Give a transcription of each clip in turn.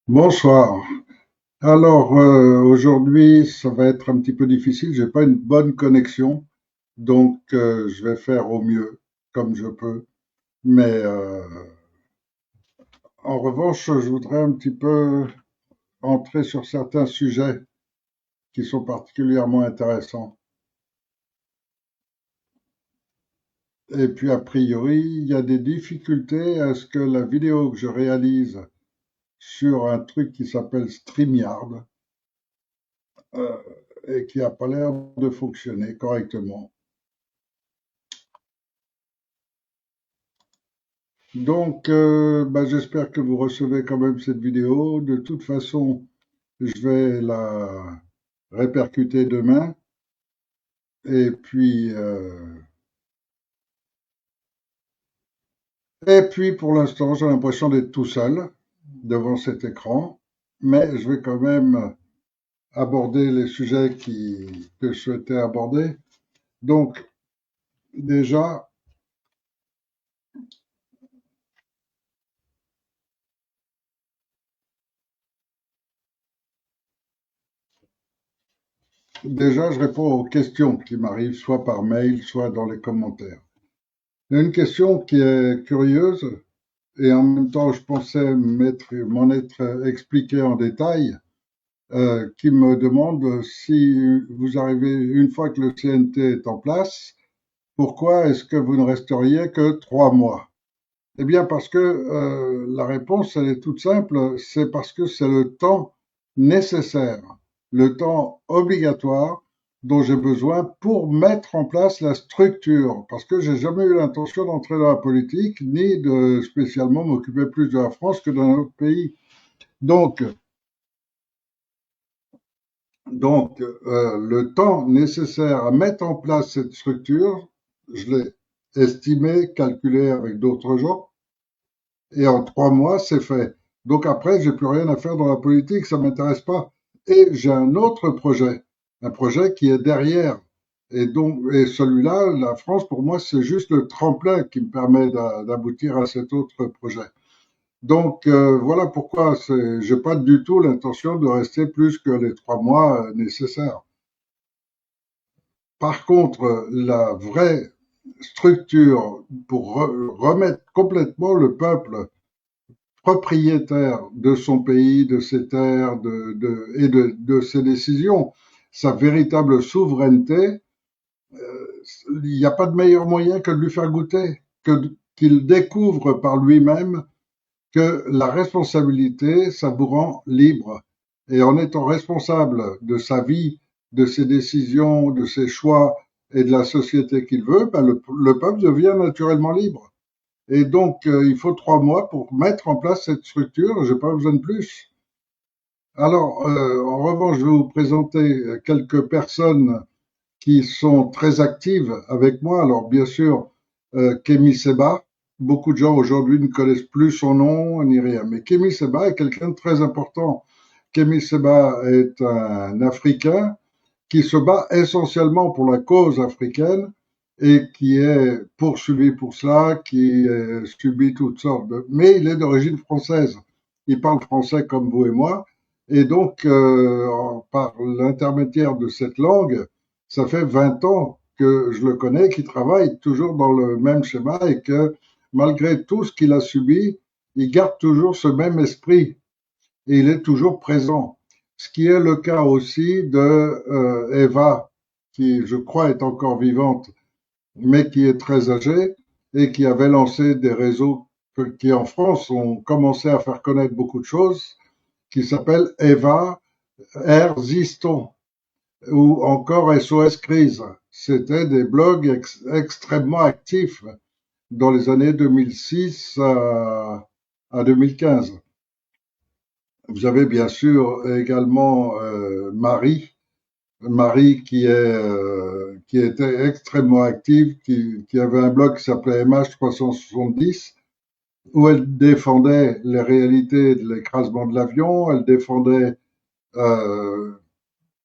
Bonsoir. Alors, aujourd'hui, ça va être un petit peu difficile. J'ai pas une bonne connexion, donc je vais faire au mieux, comme je peux. Mais en revanche, je voudrais un petit peu entrer sur certains sujets qui sont particulièrement intéressants. Et puis, a priori, il y a des difficultés à ce que la vidéo que je réalise sur un truc qui s'appelle StreamYard, euh, et qui a pas l'air de fonctionner correctement. Donc, bah, j'espère que vous recevez quand même cette vidéo. De toute façon, je vais la répercuter demain. Et puis, pour l'instant, j'ai l'impression d'être tout seul devant cet écran. Mais je vais quand même aborder les sujets que je souhaitais aborder. Donc, déjà, je réponds aux questions qui m'arrivent soit par mail, soit dans les commentaires. Il y a une question qui est curieuse. Et en même temps, je pensais m'en être expliqué en détail, qui me demande si vous arrivez, une fois que le CNT est en place, pourquoi est-ce que vous ne resteriez que 3 mois? Eh bien, parce que la réponse, elle est toute simple, c'est parce que c'est le temps nécessaire, le temps obligatoire dont j'ai besoin pour mettre en place la structure, parce que j'ai jamais eu l'intention d'entrer dans la politique, ni de spécialement m'occuper plus de la France que d'un autre pays. Donc, le temps nécessaire à mettre en place cette structure, je l'ai estimé, calculé avec d'autres gens, et en 3 mois, c'est fait. Donc après, j'ai plus rien à faire dans la politique, ça m'intéresse pas. Et j'ai un autre projet, un projet qui est derrière. Et celui-là, la France, pour moi, c'est juste le tremplin qui me permet d'aboutir à cet autre projet. Donc voilà pourquoi j'ai pas du tout l'intention de rester plus que les 3 mois nécessaires. Par contre, la vraie structure pour remettre complètement le peuple propriétaire de son pays, de ses terres de ses décisions, sa véritable souveraineté, il n'y a pas de meilleur moyen que de lui faire goûter, qu'il découvre par lui-même que la responsabilité, ça vous rend libre. Et en étant responsable de sa vie, de ses décisions, de ses choix et de la société qu'il veut, ben le peuple devient naturellement libre. Et donc, il faut 3 mois pour mettre en place cette structure. J'ai pas besoin de plus. Alors, en revanche, je vais vous présenter quelques personnes qui sont très actives avec moi. Alors, bien sûr, Kémy Seba. Beaucoup de gens aujourd'hui ne connaissent plus son nom ni rien. Mais Kémy Seba est quelqu'un de très important. Kémy Seba est un Africain qui se bat essentiellement pour la cause africaine et qui est poursuivi pour cela, qui subit toutes sortes de... Mais il est d'origine française. Il parle français comme vous et moi. Et donc, par l'intermédiaire de cette langue, ça fait 20 ans que je le connais, qui travaille toujours dans le même schéma et que malgré tout ce qu'il a subi, il garde toujours ce même esprit et il est toujours présent. Ce qui est le cas aussi de Eva, qui je crois est encore vivante, mais qui est très âgée et qui avait lancé des réseaux qui en France ont commencé à faire connaître beaucoup de choses, qui s'appellent Eva Erziston ou encore SOS Crise. C'était des blogs extrêmement actifs dans les années 2006 à 2015. Vous avez bien sûr également Marie qui était extrêmement active, qui avait un blog qui s'appelait MH370, où elle défendait les réalités de l'écrasement de l'avion, elle défendait euh,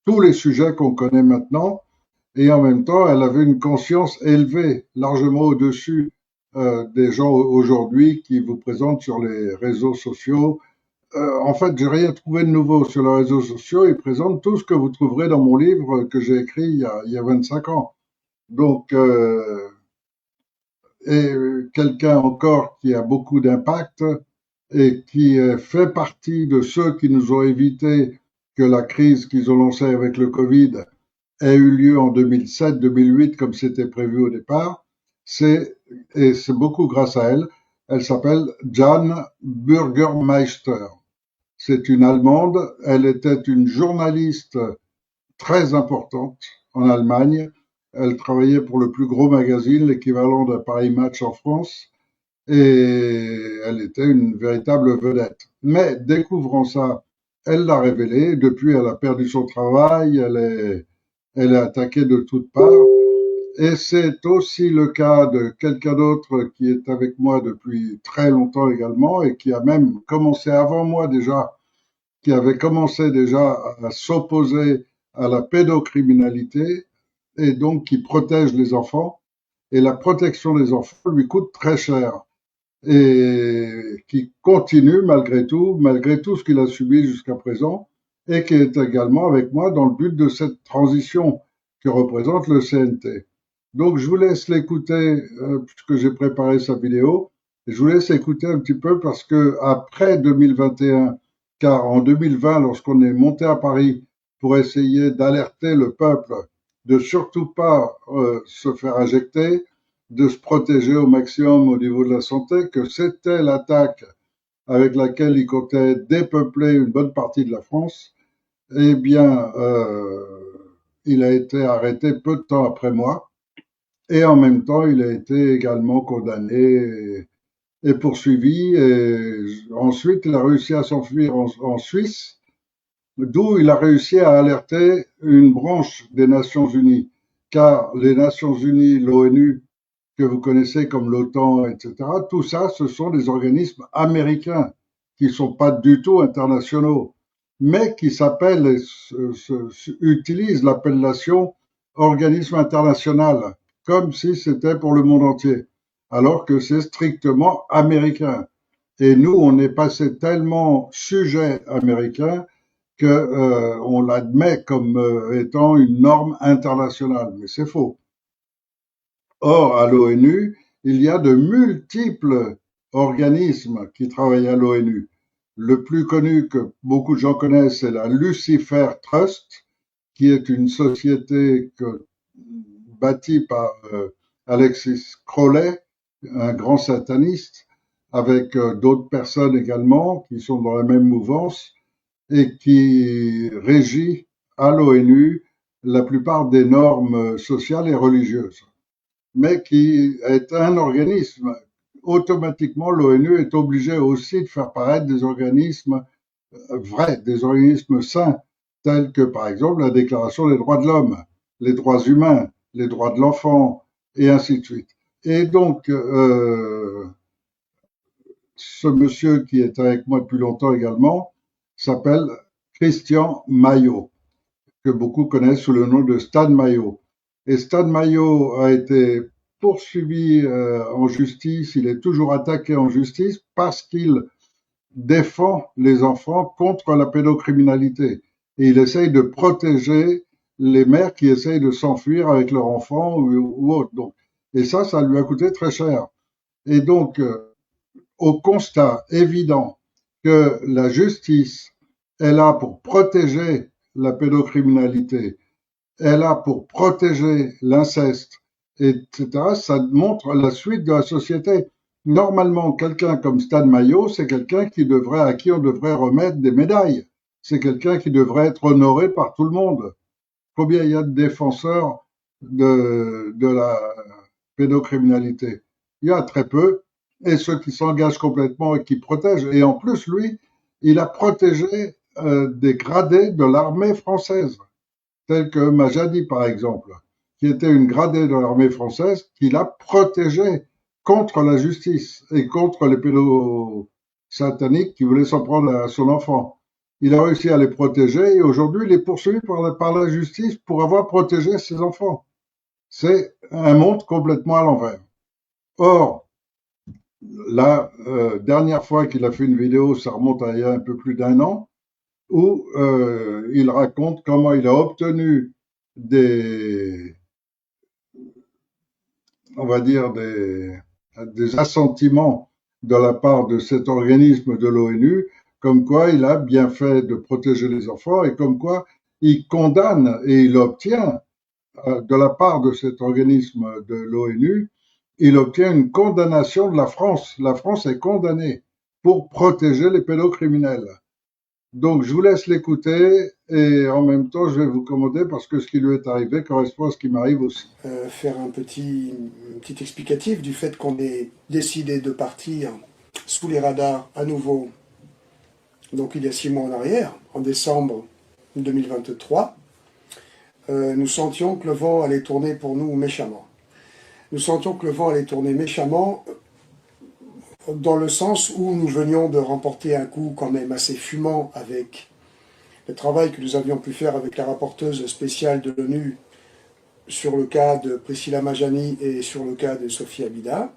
tous les sujets qu'on connaît maintenant, et en même temps, elle avait une conscience élevée, largement au-dessus des gens aujourd'hui qui vous présentent sur les réseaux sociaux En fait, j'ai rien trouvé de nouveau sur les réseaux sociaux. Ils présentent tout ce que vous trouverez dans mon livre que j'ai écrit il y a 25 ans. Donc, quelqu'un encore qui a beaucoup d'impact et qui fait partie de ceux qui nous ont évité que la crise qu'ils ont lancée avec le Covid ait eu lieu en 2007-2008 comme c'était prévu au départ. C'est, et c'est beaucoup grâce à elle. Elle s'appelle Jan Bürgermeister. C'est une Allemande. Elle était une journaliste très importante en Allemagne. Elle travaillait pour le plus gros magazine, l'équivalent d'un Paris Match en France, et elle était une véritable vedette. Mais découvrant ça, elle l'a révélé. Depuis, elle a perdu son travail, elle est attaquée de toutes parts. Et c'est aussi le cas de quelqu'un d'autre qui est avec moi depuis très longtemps également et qui a même commencé avant moi déjà, qui avait commencé déjà à s'opposer à la pédocriminalité et donc qui protège les enfants. Et la protection des enfants lui coûte très cher et qui continue malgré tout ce qu'il a subi jusqu'à présent et qui est également avec moi dans le but de cette transition que représente le CNT. Donc je vous laisse l'écouter puisque j'ai préparé sa vidéo et je vous laisse écouter un petit peu parce que après 2021, car en 2020, lorsqu'on est monté à Paris pour essayer d'alerter le peuple de surtout pas se faire injecter, de se protéger au maximum au niveau de la santé, que c'était l'attaque avec laquelle il comptait dépeupler une bonne partie de la France, eh bien, il a été arrêté peu de temps après moi, et en même temps, il a été également condamné et poursuivi, et ensuite, il a réussi à s'enfuir en Suisse, d'où il a réussi à alerter une branche des Nations Unies, car les Nations Unies, l'ONU, que vous connaissez comme l'OTAN, etc., tout ça, ce sont des organismes américains qui ne sont pas du tout internationaux, mais qui s'appellent, utilisent l'appellation organisme international, comme si c'était pour le monde entier, alors que c'est strictement américain. Et nous, on est passé tellement sujet américain que on l'admet comme étant une norme internationale, mais c'est faux. Or, à l'ONU, il y a de multiples organismes qui travaillent à l'ONU. Le plus connu que beaucoup de gens connaissent, c'est la Lucifer Trust, qui est une société bâtie par Alexis Crowley, un grand sataniste, avec d'autres personnes également qui sont dans la même mouvance et qui régit à l'ONU la plupart des normes sociales et religieuses, mais qui est un organisme. Automatiquement, l'ONU est obligée aussi de faire paraître des organismes vrais, des organismes sains, tels que par exemple la Déclaration des droits de l'homme, les droits humains, les droits de l'enfant, et ainsi de suite. Et donc, ce monsieur qui est avec moi depuis longtemps également s'appelle Christian Maillot, que beaucoup connaissent sous le nom de Stan Maillot. Et Stan Maillot a été poursuivi en justice, il est toujours attaqué en justice parce qu'il défend les enfants contre la pédocriminalité. Et il essaye de protéger les mères qui essayent de s'enfuir avec leur enfant ou autre. Donc, et ça lui a coûté très cher. Et donc, au constat évident que la justice est là pour protéger la pédocriminalité, est là pour protéger l'inceste, etc., ça montre la suite de la société. Normalement, quelqu'un comme Stan Maillot, c'est quelqu'un à qui on devrait remettre des médailles. C'est quelqu'un qui devrait être honoré par tout le monde. Combien il y a de défenseurs de la pédocriminalité? Il y a très peu. Et ceux qui s'engagent complètement et qui protègent. Et en plus, lui, il a protégé des gradés de l'armée française, tels que Majadi, par exemple, qui était une gradée de l'armée française, qu'il a protégé contre la justice et contre les pédosataniques qui voulaient s'en prendre à son enfant. Il a réussi à les protéger et aujourd'hui, il est poursuivi par la justice pour avoir protégé ses enfants. C'est un monde complètement à l'envers. Or, la dernière fois qu'il a fait une vidéo, ça remonte à il y a un peu plus d'un an, où il raconte comment il a obtenu des, on va dire, des assentiments de la part de cet organisme de l'ONU, comme quoi il a bien fait de protéger les enfants et comme quoi il condamne et il obtient de la part de cet organisme de l'ONU, il obtient une condamnation de la France. La France est condamnée pour protéger les pédocriminels. Donc, je vous laisse l'écouter et en même temps, je vais vous commander parce que ce qui lui est arrivé correspond à ce qui m'arrive aussi. Faire un petit explicatif du fait qu'on ait décidé de partir sous les radars à nouveau, donc il y a 6 mois en arrière, en décembre 2023. Nous sentions que le vent allait tourner pour nous méchamment. Nous sentions que le vent allait tourner méchamment dans le sens où nous venions de remporter un coup quand même assez fumant avec le travail que nous avions pu faire avec la rapporteuse spéciale de l'ONU sur le cas de Priscilla Majani et sur le cas de Sophie Abida.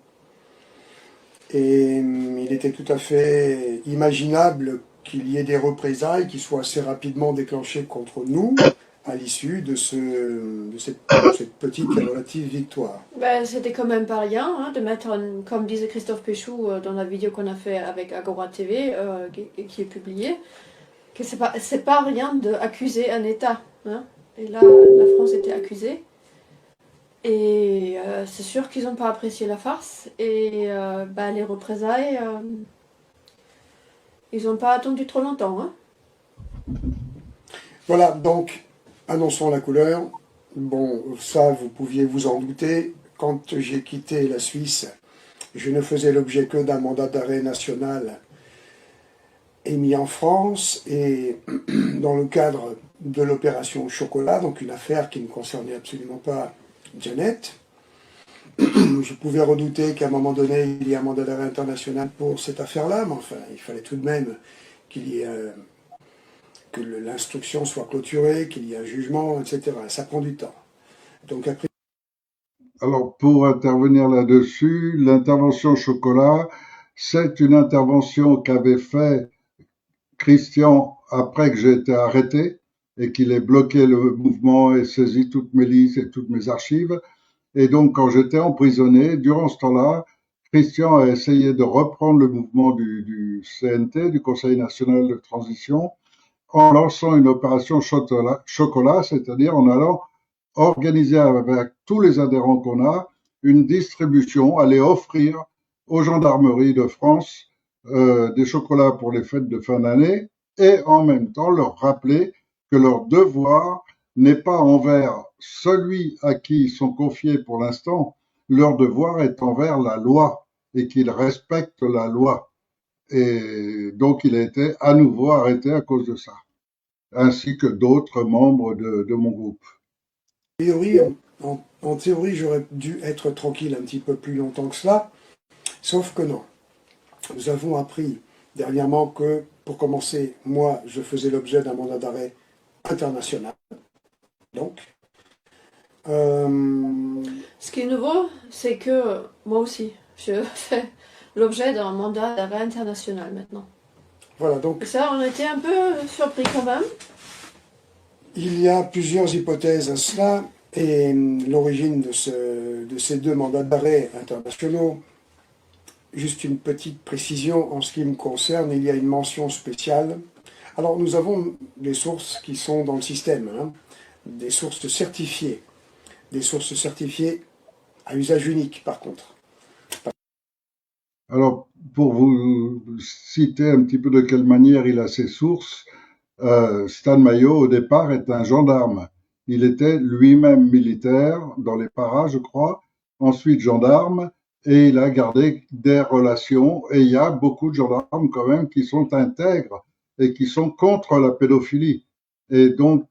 Et il était tout à fait imaginable qu'il y ait des représailles qui soient assez rapidement déclenchées contre nous à l'issue de cette petite et relative victoire. Ben, c'était quand même pas rien hein, de mettre, comme disait Christophe Péchou dans la vidéo qu'on a fait avec Agora TV, qui est publiée, que c'est pas rien d'accuser un État. Hein. Et là, la France était accusée. Et c'est sûr qu'ils n'ont pas apprécié la farce. Et les représailles, ils n'ont pas attendu trop longtemps. Hein. Voilà, donc, annonçons la couleur. Bon, ça, vous pouviez vous en douter. Quand j'ai quitté la Suisse, je ne faisais l'objet que d'un mandat d'arrêt national émis en France et dans le cadre de l'opération Chocolat, donc une affaire qui ne concernait absolument pas Janet. Je pouvais redouter qu'à un moment donné, il y ait un mandat d'arrêt international pour cette affaire-là, mais enfin, il fallait tout de même qu'il y ait que l'instruction soit clôturée, qu'il y ait un jugement, etc. Ça prend du temps. Donc après. Alors, pour intervenir là-dessus, l'intervention chocolat, c'est une intervention qu'avait fait Christian après que j'ai été arrêté et qu'il ait bloqué le mouvement et saisi toutes mes listes et toutes mes archives. Et donc, quand j'étais emprisonné, durant ce temps-là, Christian a essayé de reprendre le mouvement du CNT, du Conseil national de transition, en lançant une opération chocolat, c'est-à-dire en allant organiser avec tous les adhérents qu'on a une distribution, aller offrir aux gendarmeries de France des chocolats pour les fêtes de fin d'année et en même temps leur rappeler que leur devoir n'est pas envers celui à qui ils sont confiés pour l'instant, leur devoir est envers la loi et qu'ils respectent la loi. Et donc il a été à nouveau arrêté à cause de ça, ainsi que d'autres membres de mon groupe. Théorie, en théorie, j'aurais dû être tranquille un petit peu plus longtemps que cela, sauf que non. Nous avons appris dernièrement que, pour commencer, moi, je faisais l'objet d'un mandat d'arrêt international. Donc, ce qui est nouveau, c'est que moi aussi, je fais l'objet d'un mandat d'arrêt international maintenant. Voilà, donc. Et ça, on était un peu surpris quand même. Il y a plusieurs hypothèses à cela, et l'origine de ces 2 mandats d'arrêt internationaux. Juste une petite précision en ce qui me concerne, il y a une mention spéciale. Alors nous avons des sources qui sont dans le système, hein, des sources certifiées à usage unique par contre. Alors, pour vous citer un petit peu de quelle manière il a ses sources, Stan Mayo, au départ, est un gendarme. Il était lui-même militaire dans les paras, je crois, ensuite gendarme, et il a gardé des relations. Et il y a beaucoup de gendarmes quand même qui sont intègres et qui sont contre la pédophilie. Et donc,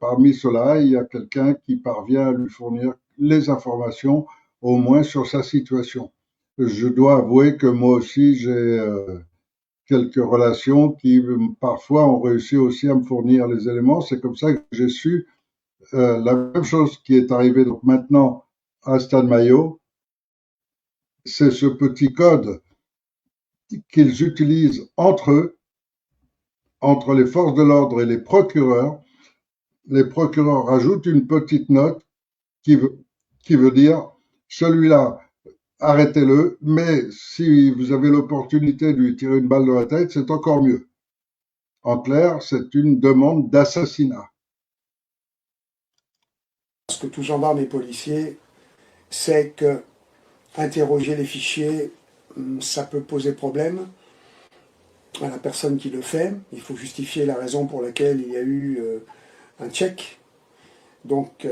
parmi ceux-là, il y a quelqu'un qui parvient à lui fournir les informations, au moins sur sa situation. Je dois avouer que moi aussi, j'ai quelques relations qui parfois ont réussi aussi à me fournir les éléments. C'est comme ça que j'ai su la même chose qui est arrivée donc maintenant à Stade Maillot. c'est ce petit code qu'ils utilisent entre eux, entre les forces de l'ordre et les procureurs. Les procureurs rajoutent une petite note qui veut, qui veut dire celui-là, arrêtez-le, mais si vous avez l'opportunité de lui tirer une balle dans la tête, c'est encore mieux. En clair, c'est une demande d'assassinat. Ce que tout gendarme et policier sait que interroger les fichiers, ça peut poser problème à la personne qui le fait. Il faut justifier la raison pour laquelle il y a eu un check. Donc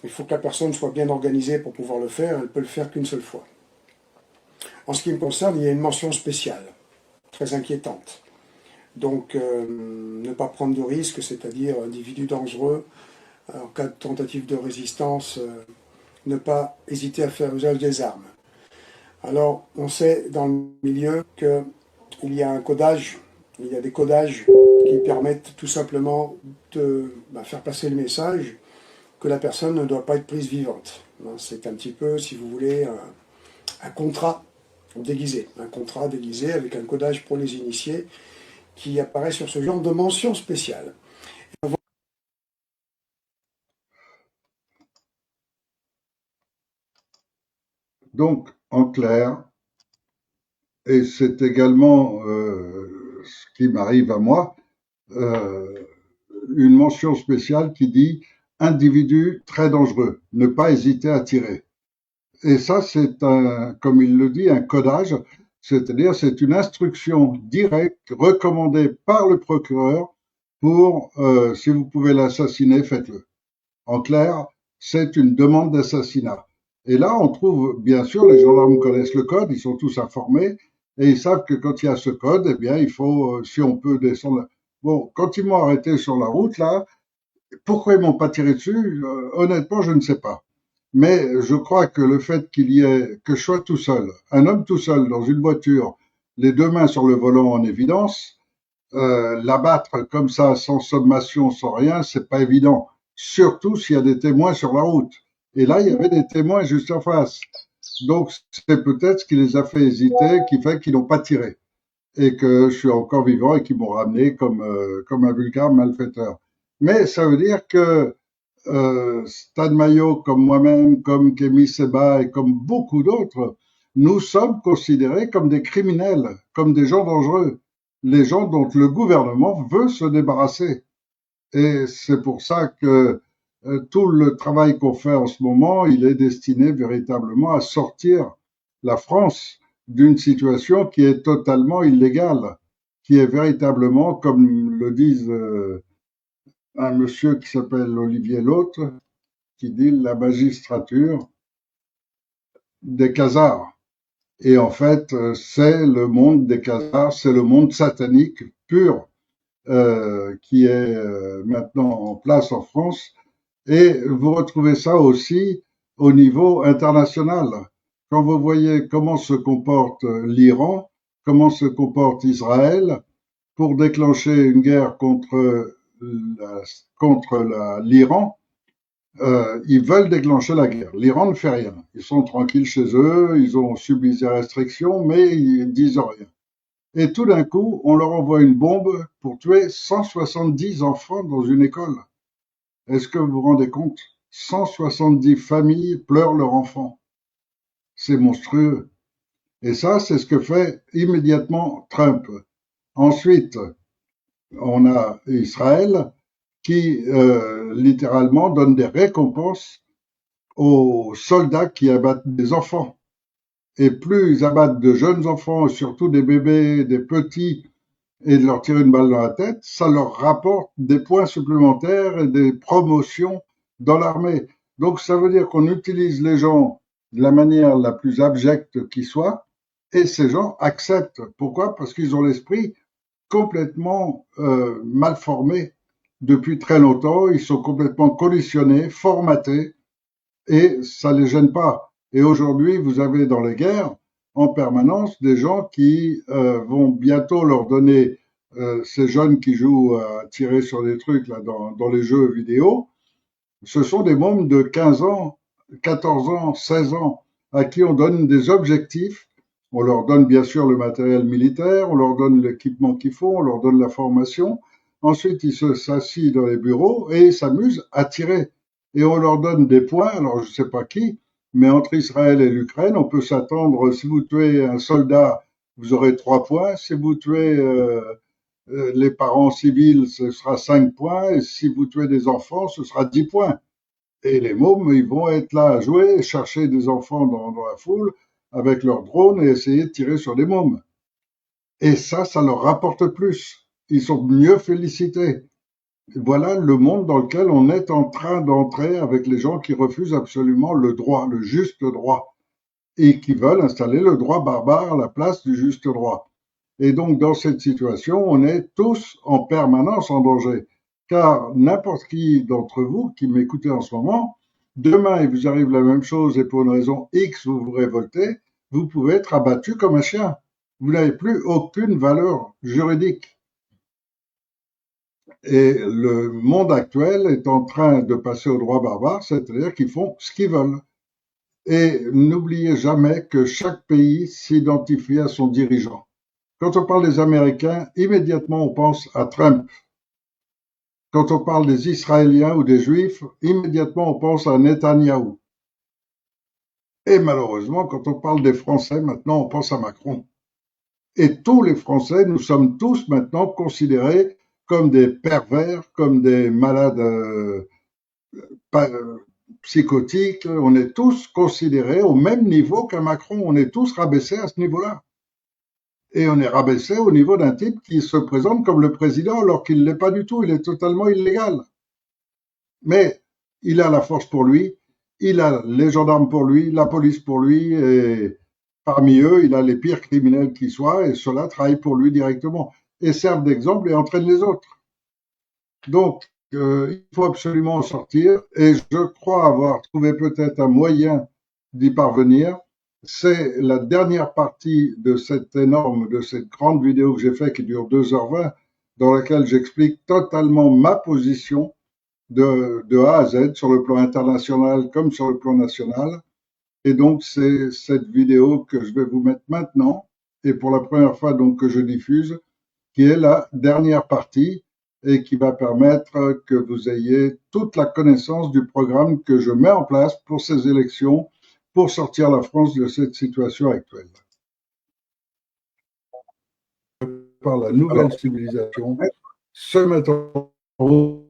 il faut que la personne soit bien organisée pour pouvoir le faire. Elle ne peut le faire qu'une seule fois. En ce qui me concerne, il y a une mention spéciale, très inquiétante. Donc ne pas prendre de risques, c'est-à-dire individu dangereux, en cas de tentative de résistance, ne pas hésiter à faire usage des armes. Alors, on sait dans le milieu qu'il y a un codage, il y a des codages qui permettent tout simplement de faire passer le message que la personne ne doit pas être prise vivante. C'est un petit peu, si vous voulez, un contrat déguisé avec un codage pour les initiés qui apparaît sur ce genre de mention spéciale. Donc, en clair, et c'est également ce qui m'arrive à moi, euh, une mention spéciale qui dit individu très dangereux, ne pas hésiter à tirer. Et ça, c'est un, comme il le dit, un codage, c'est-à-dire c'est une instruction directe recommandée par le procureur pour, si vous pouvez l'assassiner, faites-le. En clair, c'est une demande d'assassinat. Et là, on trouve, bien sûr, les gendarmes connaissent le code, ils sont tous informés, et ils savent que quand il y a ce code, eh bien, il faut, si on peut descendre. Bon, quand ils m'ont arrêté sur la route, là, pourquoi ils m'ont pas tiré dessus? Honnêtement, je ne sais pas. Mais je crois que le fait qu'il y ait, que je sois tout seul, un homme tout seul dans une voiture, les deux mains sur le volant en évidence, l'abattre comme ça, sans sommation, sans rien, c'est pas évident. Surtout s'il y a des témoins sur la route. Et là, il y avait des témoins juste en face. Donc, c'est peut-être ce qui les a fait hésiter, qui fait qu'ils n'ont pas tiré. Et que je suis encore vivant et qu'ils m'ont ramené comme un vulgaire malfaiteur. Mais ça veut dire que Stan Mayo, comme moi-même, comme Kémy Seba et comme beaucoup d'autres, nous sommes considérés comme des criminels, comme des gens dangereux, les gens dont le gouvernement veut se débarrasser. Et c'est pour ça que tout le travail qu'on fait en ce moment, il est destiné véritablement à sortir la France d'une situation qui est totalement illégale, qui est véritablement, comme le disent un monsieur qui s'appelle Olivier L'Autre, qui dit la magistrature des Khazars. Et en fait, c'est le monde des Khazars, c'est le monde satanique pur qui est maintenant en place en France. Et vous retrouvez ça aussi au niveau international. Quand vous voyez comment se comporte l'Iran, comment se comporte Israël pour déclencher une guerre contre l'Iran, ils veulent déclencher la guerre. L'Iran ne fait rien. Ils sont tranquilles chez eux, ils ont subi des restrictions, mais ils disent rien. Et tout d'un coup, on leur envoie une bombe pour tuer 170 enfants dans une école. Est-ce que vous vous rendez compte? 170 familles pleurent leur enfant. C'est monstrueux. Et ça, c'est ce que fait immédiatement Trump. Ensuite, on a Israël qui littéralement donne des récompenses aux soldats qui abattent des enfants. Et plus ils abattent de jeunes enfants, surtout des bébés, des petits, et de leur tirer une balle dans la tête, ça leur rapporte des points supplémentaires et des promotions dans l'armée. Donc ça veut dire qu'on utilise les gens de la manière la plus abjecte qui soit, et ces gens acceptent. Pourquoi? Parce qu'ils ont l'esprit complètement mal formé depuis très longtemps, ils sont complètement conditionnés, formatés, et ça les gêne pas. Et aujourd'hui, vous avez dans les guerres en permanence des gens qui vont bientôt leur donner ces jeunes qui jouent à tirer sur des trucs là dans les jeux vidéo. Ce sont des mômes de 15 ans, 14 ans, 16 ans. à qui on donne des objectifs. On leur donne bien sûr le matériel militaire, on leur donne l'équipement qu'il faut, on leur donne la formation. Ensuite, ils s'assient dans les bureaux et ils s'amusent à tirer. Et on leur donne des points, alors je ne sais pas qui, mais entre Israël et l'Ukraine, on peut s'attendre, si vous tuez un soldat, vous aurez 3 points. Si vous tuez les parents civils, ce sera 5 points. Et si vous tuez des enfants, ce sera 10 points. Et les mômes, ils vont être là à jouer, chercher des enfants dans la foule avec leurs drones et essayer de tirer sur des mômes. Et ça leur rapporte plus. Ils sont mieux félicités. Voilà le monde dans lequel on est en train d'entrer avec les gens qui refusent absolument le droit, le juste droit, et qui veulent installer le droit barbare à la place du juste droit. Et donc, dans cette situation, on est tous en permanence en danger. Car n'importe qui d'entre vous qui m'écoutez en ce moment, demain, il vous arrive la même chose et pour une raison X, vous vous révoltez, vous pouvez être abattu comme un chien. Vous n'avez plus aucune valeur juridique. Et le monde actuel est en train de passer au droit barbare, c'est-à-dire qu'ils font ce qu'ils veulent. Et n'oubliez jamais que chaque pays s'identifie à son dirigeant. Quand on parle des Américains, immédiatement on pense à Trump. Quand on parle des Israéliens ou des Juifs, immédiatement on pense à Netanyahou. Et malheureusement, quand on parle des Français, maintenant on pense à Macron. Et tous les Français, nous sommes tous maintenant considérés comme des pervers, comme des malades psychotiques. On est tous considérés au même niveau qu'un Macron. On est tous rabaissés à ce niveau-là. Et on est rabaissé au niveau d'un type qui se présente comme le président alors qu'il ne l'est pas du tout, il est totalement illégal. Mais il a la force pour lui, il a les gendarmes pour lui, la police pour lui, et parmi eux, il a les pires criminels qui soient, et ceux-là travaillent pour lui directement, et servent d'exemple et entraînent les autres. Donc, il faut absolument en sortir, et je crois avoir trouvé peut-être un moyen d'y parvenir. C'est la dernière partie de cette grande vidéo que j'ai faite qui dure 2h20, dans laquelle j'explique totalement ma position de A à Z sur le plan international comme sur le plan national. Et donc, c'est cette vidéo que je vais vous mettre maintenant, et pour la première fois donc que je diffuse, qui est la dernière partie et qui va permettre que vous ayez toute la connaissance du programme que je mets en place pour ces élections, pour sortir la France de cette situation actuelle. Par la nouvelle civilisation, se mettre en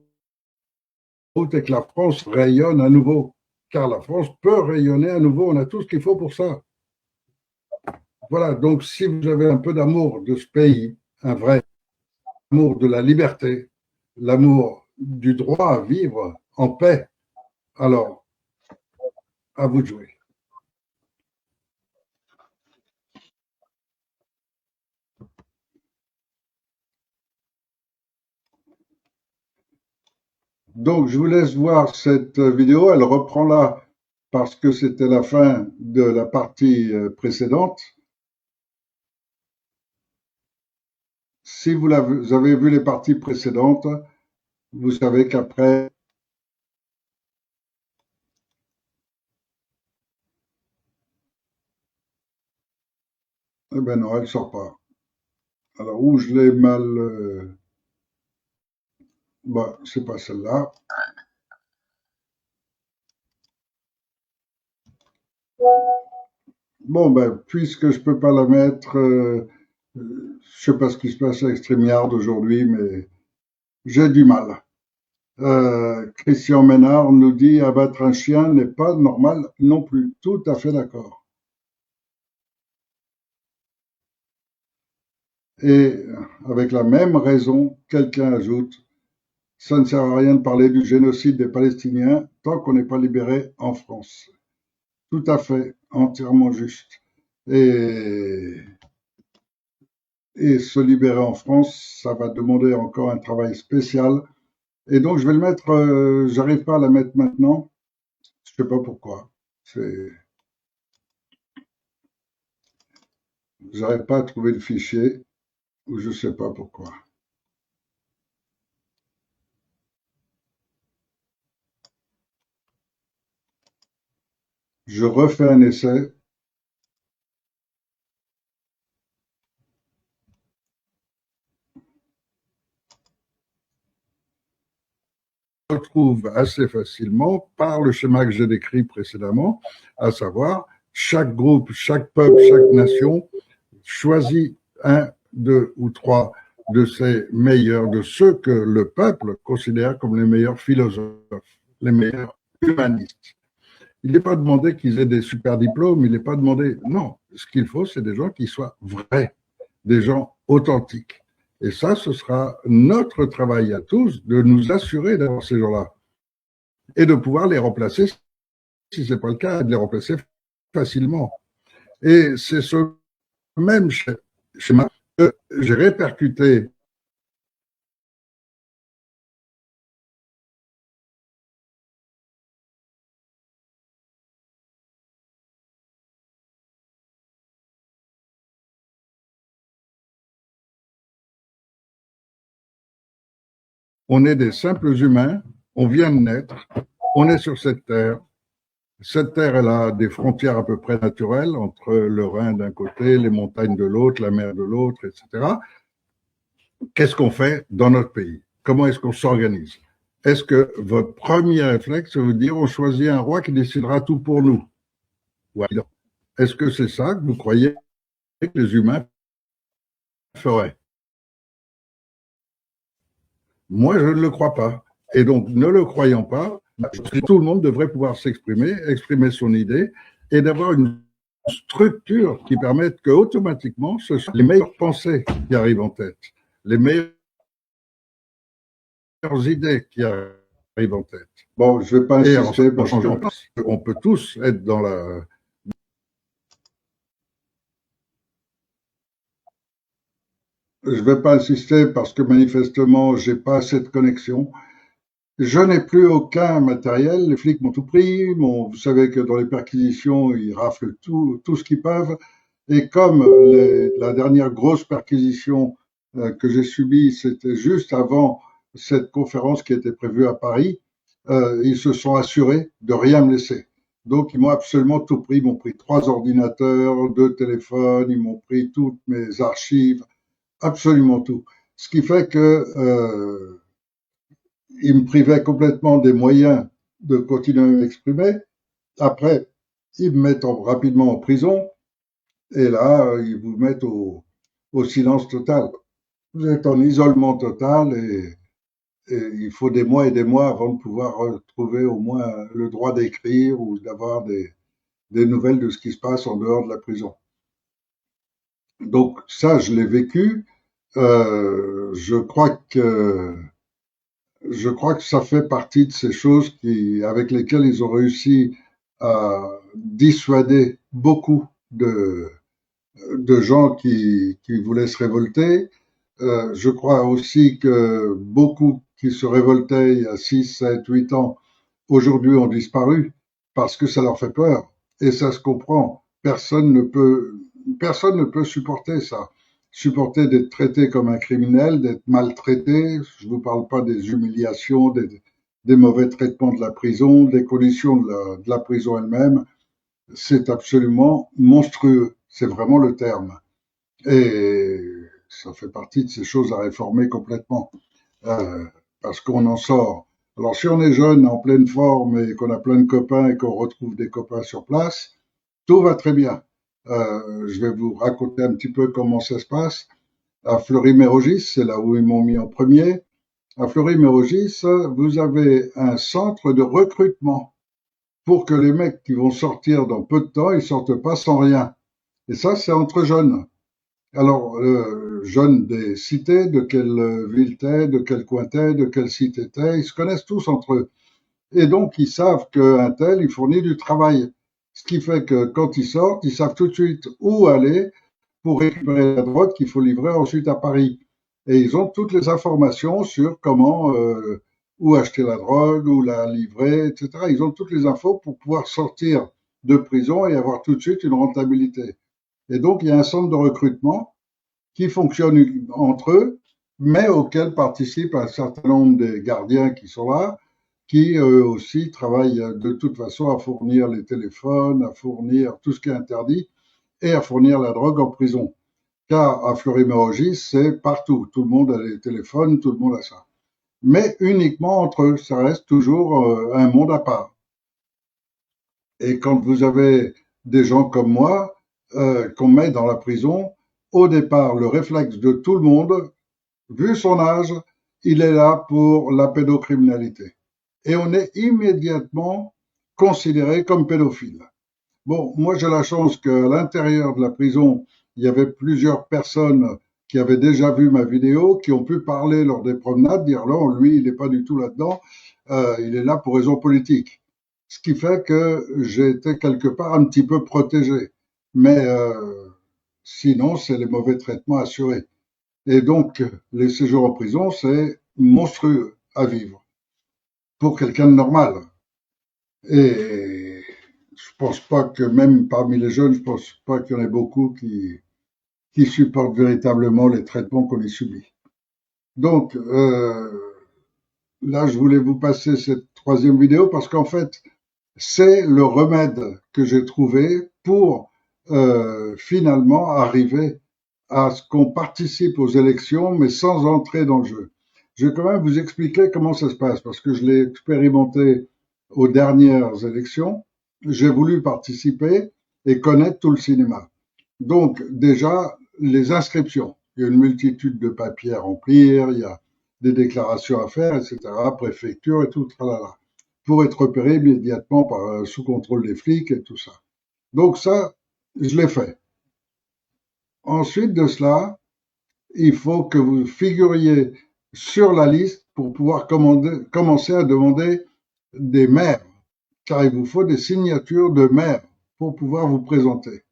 route et que la France rayonne à nouveau. Car la France peut rayonner à nouveau, on a tout ce qu'il faut pour ça. Voilà, donc si vous avez un peu d'amour de ce pays, un vrai amour de la liberté, l'amour du droit à vivre en paix, alors à vous de jouer. Donc je vous laisse voir cette vidéo, elle reprend là parce que c'était la fin de la partie précédente. Si vous avez vu les parties précédentes, vous savez qu'après, eh ben non, elle sort pas. Alors où je l'ai mal, bah c'est pas celle-là. Bon ben puisque je peux pas la mettre, je sais pas ce qui se passe avec StreamYard aujourd'hui, mais j'ai du mal. Christian Ménard nous dit abattre un chien n'est pas normal non plus. Tout à fait d'accord. Et avec la même raison, quelqu'un ajoute, ça ne sert à rien de parler du génocide des Palestiniens tant qu'on n'est pas libéré en France. Tout à fait, entièrement juste. Et, et se libérer en France, ça va demander encore un travail spécial. Et donc je vais le mettre, j'arrive pas à la mettre maintenant, je sais pas pourquoi. J'arrive pas à trouver le fichier, ou je sais pas pourquoi. Je refais un essai. On retrouve assez facilement par le schéma que j'ai décrit précédemment, à savoir chaque groupe, chaque peuple, chaque nation choisit un, deux ou trois de ses meilleurs, de ceux que le peuple considère comme les meilleurs philosophes, les meilleurs humanistes. Il n'est pas demandé qu'ils aient des super diplômes, il n'est pas demandé. Non, ce qu'il faut, c'est des gens qui soient vrais, des gens authentiques. Et ça, ce sera notre travail à tous de nous assurer d'avoir ces gens-là et de pouvoir les remplacer, si ce n'est pas le cas, de les remplacer facilement. Et c'est ce même schéma que j'ai répercuté. On est des simples humains, on vient de naître, on est sur cette terre. Cette terre, elle a des frontières à peu près naturelles entre le Rhin d'un côté, les montagnes de l'autre, la mer de l'autre, etc. Qu'est-ce qu'on fait dans notre pays? Comment est-ce qu'on s'organise? Est-ce que votre premier réflexe, c'est de vous dire on choisit un roi qui décidera tout pour nous? Est-ce que c'est ça que vous croyez que les humains feraient? Moi, je ne le crois pas. Et donc, ne le croyant pas, tout le monde devrait pouvoir s'exprimer, exprimer son idée et d'avoir une structure qui permette que automatiquement, ce sont les meilleures pensées qui arrivent en tête, les meilleures idées qui arrivent en tête. Bon, je ne vais pas insister parce on peut tous être dans la... Je ne vais pas insister parce que manifestement, j'ai pas assez de connexion. Je n'ai plus aucun matériel. Les flics m'ont tout pris. Vous savez que dans les perquisitions, ils raflent tout ce qu'ils peuvent. Et comme la dernière grosse perquisition que j'ai subie, c'était juste avant cette conférence qui était prévue à Paris, ils se sont assurés de rien me laisser. Donc, ils m'ont absolument tout pris. Ils m'ont pris 3 ordinateurs, 2 téléphones, ils m'ont pris toutes mes archives, absolument tout. Ce qui fait que ils me privaient complètement des moyens de continuer à m'exprimer. Après, ils me mettent rapidement en prison. Et là, ils vous mettent au silence total. Vous êtes en isolement total et il faut des mois et des mois avant de pouvoir retrouver au moins le droit d'écrire ou d'avoir des nouvelles de ce qui se passe en dehors de la prison. Donc ça, je l'ai vécu. Je crois que ça fait partie de ces choses avec lesquelles ils ont réussi à dissuader beaucoup de gens qui voulaient se révolter. Je crois aussi que beaucoup qui se révoltaient il y a 6, 7, 8 ans, aujourd'hui ont disparu parce que ça leur fait peur. Et ça se comprend. Personne ne peut supporter ça. Supporter d'être traité comme un criminel, d'être maltraité. Je ne vous parle pas des humiliations, des mauvais traitements de la prison, des conditions de la prison elle-même. C'est absolument monstrueux. C'est vraiment le terme. Et ça fait partie de ces choses à réformer complètement, euh, parce qu'on en sort. Alors si on est jeune, en pleine forme et qu'on a plein de copains et qu'on retrouve des copains sur place, tout va très bien. Je vais vous raconter un petit peu comment ça se passe. À Fleury-Mérogis, c'est là où ils m'ont mis en premier. À Fleury-Mérogis, vous avez un centre de recrutement pour que les mecs qui vont sortir dans peu de temps, ils sortent pas sans rien. Et ça, c'est entre jeunes. Alors, jeunes des cités, de quelle ville t'es, de quel coin t'es, de quelle cité t'es, ils se connaissent tous entre eux. Et donc, ils savent qu'un tel, il fournit du travail. Ce qui fait que quand ils sortent, ils savent tout de suite où aller pour récupérer la drogue qu'il faut livrer ensuite à Paris. Et ils ont toutes les informations sur comment, où acheter la drogue, où la livrer, etc. Ils ont toutes les infos pour pouvoir sortir de prison et avoir tout de suite une rentabilité. Et donc, il y a un centre de recrutement qui fonctionne entre eux, mais auquel participent un certain nombre des gardiens qui sont là, qui eux aussi travaillent de toute façon à fournir les téléphones, à fournir tout ce qui est interdit et à fournir la drogue en prison. Car à Fleury-Mérogis, c'est partout. Tout le monde a les téléphones, tout le monde a ça. Mais uniquement entre eux. Ça reste toujours un monde à part. Et quand vous avez des gens comme moi, qu'on met dans la prison, au départ, le réflexe de tout le monde, vu son âge, il est là pour la pédocriminalité. Et on est immédiatement considéré comme pédophile. Bon, moi j'ai la chance qu'à l'intérieur de la prison, il y avait plusieurs personnes qui avaient déjà vu ma vidéo, qui ont pu parler lors des promenades, dire non, lui, il n'est pas du tout là-dedans, il est là pour raison politique. Ce qui fait que j'ai été quelque part un petit peu protégé. Mais sinon, c'est les mauvais traitements assurés. Et donc, les séjours en prison, c'est monstrueux à vivre pour quelqu'un de normal. Et je pense pas que même parmi les jeunes, je pense pas qu'il y en ait beaucoup qui supportent véritablement les traitements qu'on y subit. Donc, là, je voulais vous passer cette troisième vidéo parce qu'en fait, c'est le remède que j'ai trouvé pour finalement arriver à ce qu'on participe aux élections, mais sans entrer dans le jeu. Je vais quand même vous expliquer comment ça se passe, parce que je l'ai expérimenté aux dernières élections. J'ai voulu participer et connaître tout le cinéma. Donc, déjà, les inscriptions. Il y a une multitude de papiers à remplir, il y a des déclarations à faire, etc., préfecture et tout, tralala, pour être repéré immédiatement sous contrôle des flics et tout ça. Donc ça, je l'ai fait. Ensuite de cela, il faut que vous figuriez sur la liste pour pouvoir commencer à demander des maires, car il vous faut des signatures de maires pour pouvoir vous présenter.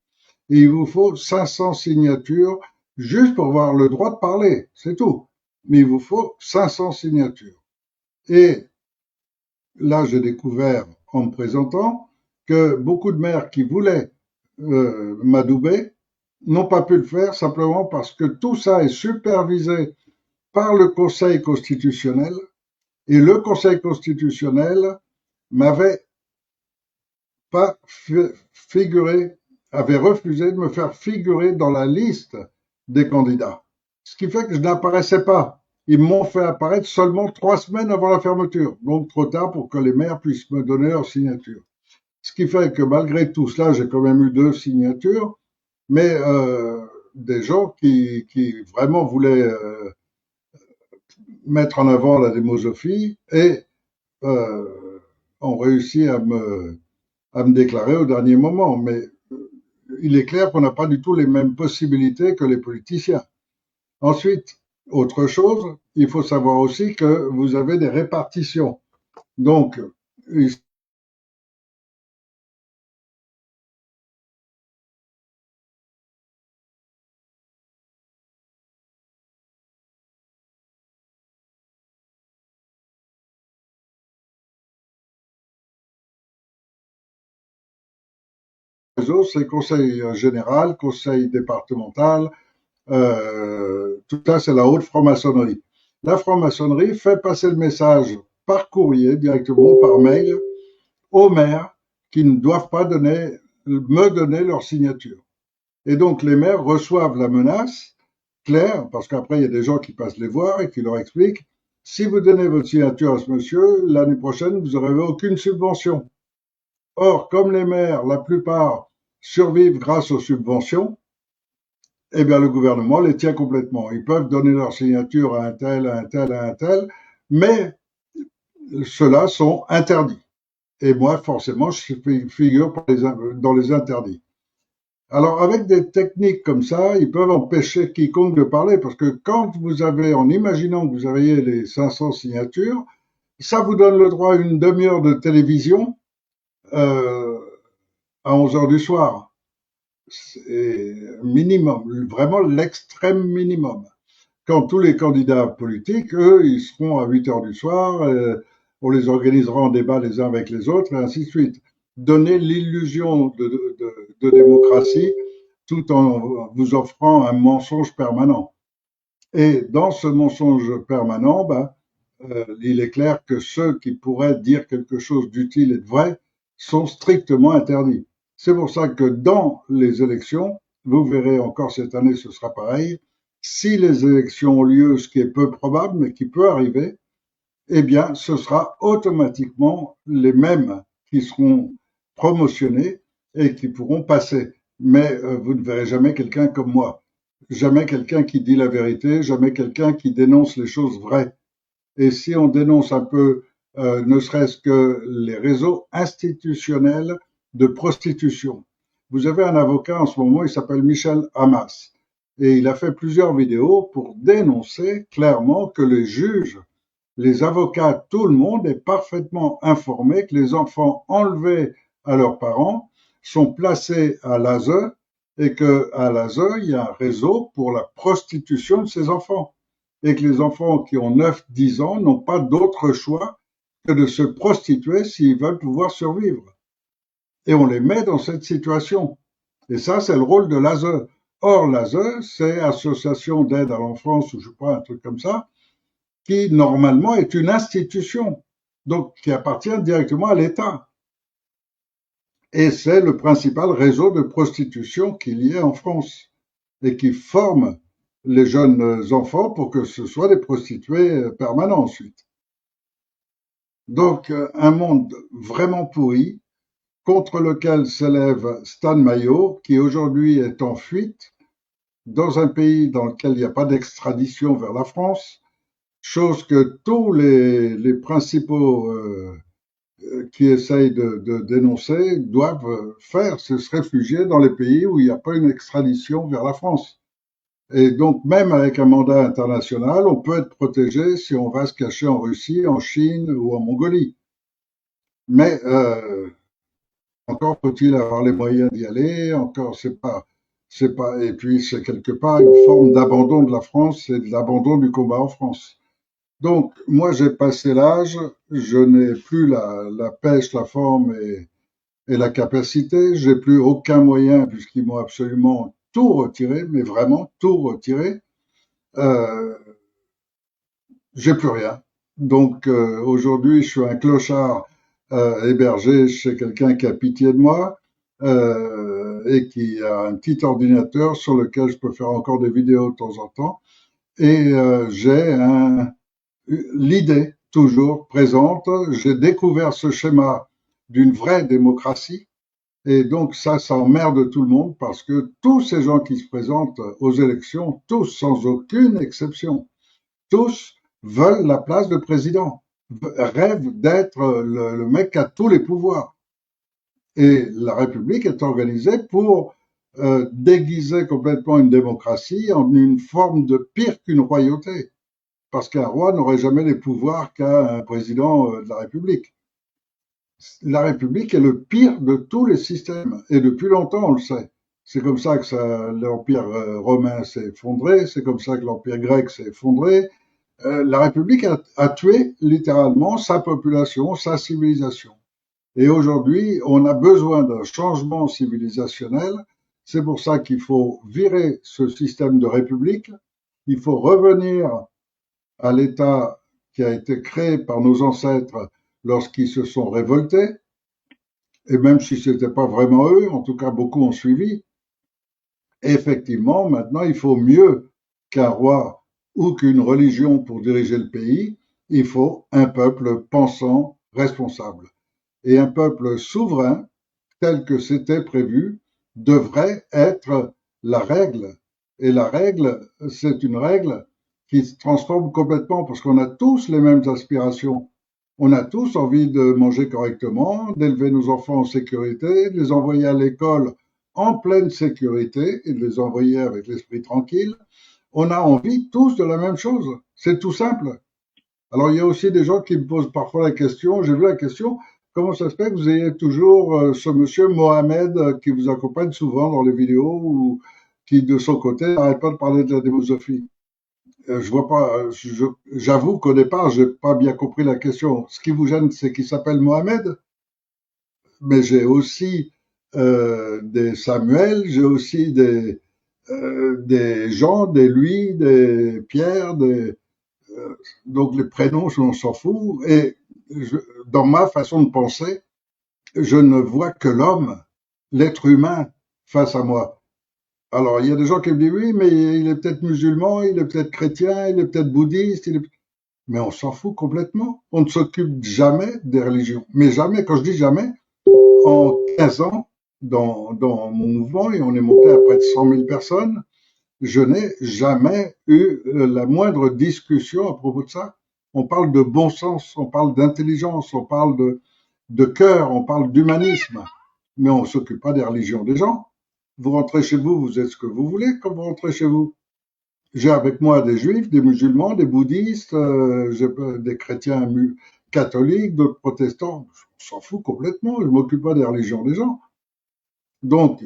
Et il vous faut 500 signatures juste pour avoir le droit de parler, c'est tout. Mais il vous faut 500 signatures. Et là, j'ai découvert en me présentant que beaucoup de maires qui voulaient m'adouber n'ont pas pu le faire simplement parce que tout ça est supervisé par le Conseil constitutionnel et le Conseil constitutionnel m'avait pas figuré, avait refusé de me faire figurer dans la liste des candidats. Ce qui fait que je n'apparaissais pas. Ils m'ont fait apparaître seulement 3 semaines avant la fermeture, donc trop tard pour que les maires puissent me donner leur signature. Ce qui fait que malgré tout cela, j'ai quand même eu 2 signatures, mais des gens qui vraiment voulaient mettre en avant la démosophie et ont réussi à me déclarer au dernier moment. Mais il est clair qu'on n'a pas du tout les mêmes possibilités que les politiciens. Ensuite, autre chose, il faut savoir aussi que vous avez des répartitions. Donc, c'est conseil général, conseil départemental, tout ça c'est la haute franc-maçonnerie. La franc-maçonnerie fait passer le message par courrier directement, par mail, aux maires qui ne doivent pas me donner leur signature. Et donc les maires reçoivent la menace claire, parce qu'après il y a des gens qui passent les voir et qui leur expliquent, si vous donnez votre signature à ce monsieur, l'année prochaine vous n'aurez aucune subvention. Or, comme les maires, la plupart, survivent grâce aux subventions, eh bien le gouvernement les tient complètement. Ils peuvent donner leur signature à un tel, à un tel, à un tel, mais ceux-là sont interdits. Et moi, forcément, je figure dans les interdits. Alors, avec des techniques comme ça, ils peuvent empêcher quiconque de parler, parce que quand vous avez, en imaginant que vous avez les 500 signatures, ça vous donne le droit à une demi-heure de télévision à 11 heures du soir. C'est minimum, vraiment l'extrême minimum. Quand tous les candidats politiques, eux, ils seront à 8 heures du soir, on les organisera en débat les uns avec les autres, et ainsi de suite. Donner l'illusion de démocratie tout en vous offrant un mensonge permanent. Et dans ce mensonge permanent, il est clair que ceux qui pourraient dire quelque chose d'utile et de vrai sont strictement interdits. C'est pour ça que dans les élections, vous verrez encore cette année, ce sera pareil, si les élections ont lieu, ce qui est peu probable, mais qui peut arriver, eh bien, ce sera automatiquement les mêmes qui seront promotionnés et qui pourront passer. Mais vous ne verrez jamais quelqu'un comme moi. Jamais quelqu'un qui dit la vérité, jamais quelqu'un qui dénonce les choses vraies. Et si on dénonce un peu, ne serait-ce que les réseaux institutionnels de prostitution. Vous avez un avocat en ce moment, il s'appelle Michel Hamas. Et il a fait plusieurs vidéos pour dénoncer clairement que les juges, les avocats, tout le monde est parfaitement informé que les enfants enlevés à leurs parents sont placés à l'ASE et qu'à l'ASE, il y a un réseau pour la prostitution de ces enfants et que les enfants qui ont 9-10 ans n'ont pas d'autre choix que de se prostituer s'ils veulent pouvoir survivre. Et on les met dans cette situation. Et ça, c'est le rôle de l'ASE. Or, l'ASE, c'est Association d'aide à l'enfance, ou je sais pas, un truc comme ça, qui normalement est une institution, donc qui appartient directement à l'État. Et c'est le principal réseau de prostitution qu'il y ait en France et qui forme les jeunes enfants pour que ce soient des prostituées permanents ensuite. Donc un monde vraiment pourri contre lequel s'élève Stan Mayo, qui aujourd'hui est en fuite dans un pays dans lequel il n'y a pas d'extradition vers la France, chose que tous les principaux qui essayent de dénoncer doivent faire, c'est se réfugier dans les pays où il n'y a pas une extradition vers la France. Et donc, même avec un mandat international, on peut être protégé si on va se cacher en Russie, en Chine ou en Mongolie. Mais encore faut-il avoir les moyens d'y aller. Encore, c'est pas. Et puis, c'est quelque part une forme d'abandon de la France et de l'abandon du combat en France. Donc, moi, j'ai passé l'âge, je n'ai plus la pêche, la forme et la capacité. J'ai plus aucun moyen puisqu'ils m'ont absolument tout retiré, mais vraiment tout retiré. Euh, j'ai plus rien. Donc aujourd'hui, je suis un clochard hébergé chez quelqu'un qui a pitié de moi et qui a un petit ordinateur sur lequel je peux faire encore des vidéos de temps en temps. Et j'ai l'idée toujours présente. J'ai découvert ce schéma d'une vraie démocratie. Et donc ça emmerde tout le monde parce que tous ces gens qui se présentent aux élections, tous sans aucune exception, tous veulent la place de président, rêvent d'être le mec qui a tous les pouvoirs. Et la République est organisée pour déguiser complètement une démocratie en une forme de pire qu'une royauté. Parce qu'un roi n'aurait jamais les pouvoirs qu'a un président de la République. La République est le pire de tous les systèmes, et depuis longtemps on le sait. C'est comme ça que l'Empire romain s'est effondré, c'est comme ça que l'Empire grec s'est effondré. La République a tué littéralement sa population, sa civilisation. Et aujourd'hui, on a besoin d'un changement civilisationnel. C'est pour ça qu'il faut virer ce système de République. Il faut revenir à l'État qui a été créé par nos ancêtres lorsqu'ils se sont révoltés, et même si ce n'était pas vraiment eux, en tout cas beaucoup ont suivi. Et effectivement, maintenant, il faut mieux qu'un roi ou qu'une religion pour diriger le pays, il faut un peuple pensant, responsable. Et un peuple souverain, tel que c'était prévu, devrait être la règle. Et la règle, c'est une règle qui se transforme complètement parce qu'on a tous les mêmes aspirations. On a tous envie de manger correctement, d'élever nos enfants en sécurité, de les envoyer à l'école en pleine sécurité et de les envoyer avec l'esprit tranquille. On a envie tous de la même chose. C'est tout simple. Alors il y a aussi des gens qui me posent parfois la question, j'ai vu la question, comment ça se fait que vous ayez toujours ce monsieur Mohamed qui vous accompagne souvent dans les vidéos ou qui de son côté n'arrête pas de parler de la démosophie? Je vois pas, j'avoue qu'au départ, j'ai pas bien compris la question. Ce qui vous gêne, c'est qu'il s'appelle Mohamed, mais j'ai aussi des Samuel, j'ai aussi des Jean, des Louis, des Pierre, Donc les prénoms, on s'en fout. Et dans ma façon de penser, je ne vois que l'homme, l'être humain, face à moi. Alors, il y a des gens qui me disent, oui, mais il est peut-être musulman, il est peut-être chrétien, il est peut-être bouddhiste, mais on s'en fout complètement. On ne s'occupe jamais des religions. Mais jamais, quand je dis jamais, en 15 ans, dans mon mouvement, et on est monté à près de 100 000 personnes, je n'ai jamais eu la moindre discussion à propos de ça. On parle de bon sens, on parle d'intelligence, on parle de cœur, on parle d'humanisme, mais on ne s'occupe pas des religions des gens. Vous rentrez chez vous, vous êtes ce que vous voulez quand vous rentrez chez vous. J'ai avec moi des juifs, des musulmans, des bouddhistes, des chrétiens catholiques, d'autres protestants. On s'en fout complètement, je ne m'occupe pas des religions des gens. Donc,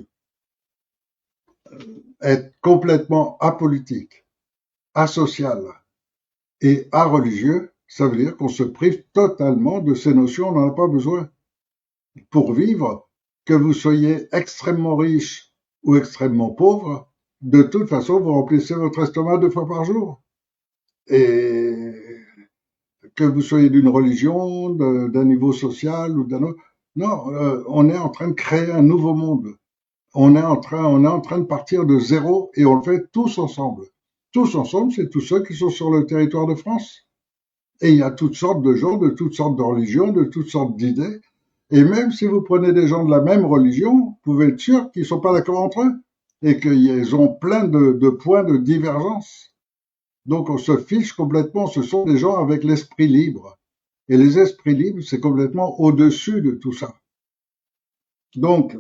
être complètement apolitique, asocial et areligieux, ça veut dire qu'on se prive totalement de ces notions, on n'en a pas besoin. Pour vivre, que vous soyez extrêmement riche ou extrêmement pauvre, de toute façon, vous remplissez votre estomac 2 fois par jour. Et que vous soyez d'une religion, d'un niveau social ou d'un autre. Non, on est en train de créer un nouveau monde. On est en train de partir de zéro et on le fait tous ensemble. Tous ensemble, c'est tous ceux qui sont sur le territoire de France. Et il y a toutes sortes de gens, de toutes sortes de religions, de toutes sortes d'idées. Et même si vous prenez des gens de la même religion, vous pouvez être sûr qu'ils ne sont pas d'accord entre eux et qu'ils ont plein de points de divergence. Donc on se fiche complètement, ce sont des gens avec l'esprit libre. Et les esprits libres, c'est complètement au-dessus de tout ça. Donc,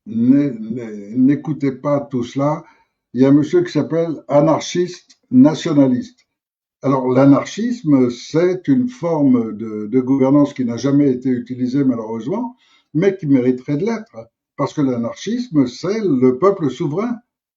n'écoutez pas tout cela. Il y a un monsieur qui s'appelle anarchiste nationaliste. Alors l'anarchisme, c'est une forme de gouvernance qui n'a jamais été utilisée malheureusement, mais qui mériterait de l'être. Parce que l'anarchisme, c'est le peuple souverain.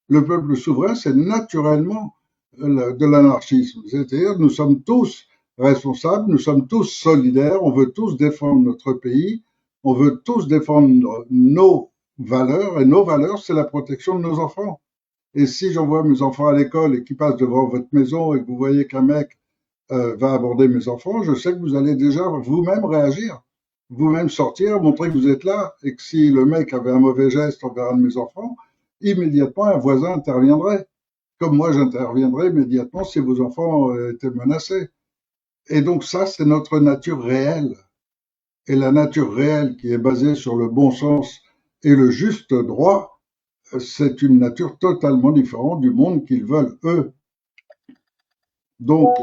Le peuple souverain, c'est naturellement de l'anarchisme. C'est-à-dire, nous sommes tous responsables, nous sommes tous solidaires, on veut tous défendre notre pays, on veut tous défendre nos valeurs, et nos valeurs, c'est la protection de nos enfants. Et si j'envoie mes enfants à l'école et qu'ils passent devant votre maison et que vous voyez qu'un mec va aborder mes enfants, je sais que vous allez déjà vous-même réagir, vous-même sortir, montrer que vous êtes là, et que si le mec avait un mauvais geste envers un de mes enfants, immédiatement un voisin interviendrait. Comme moi, j'interviendrai immédiatement si vos enfants étaient menacés. Et donc ça, c'est notre nature réelle. Et la nature réelle qui est basée sur le bon sens et le juste droit, c'est une nature totalement différente du monde qu'ils veulent, eux. Donc,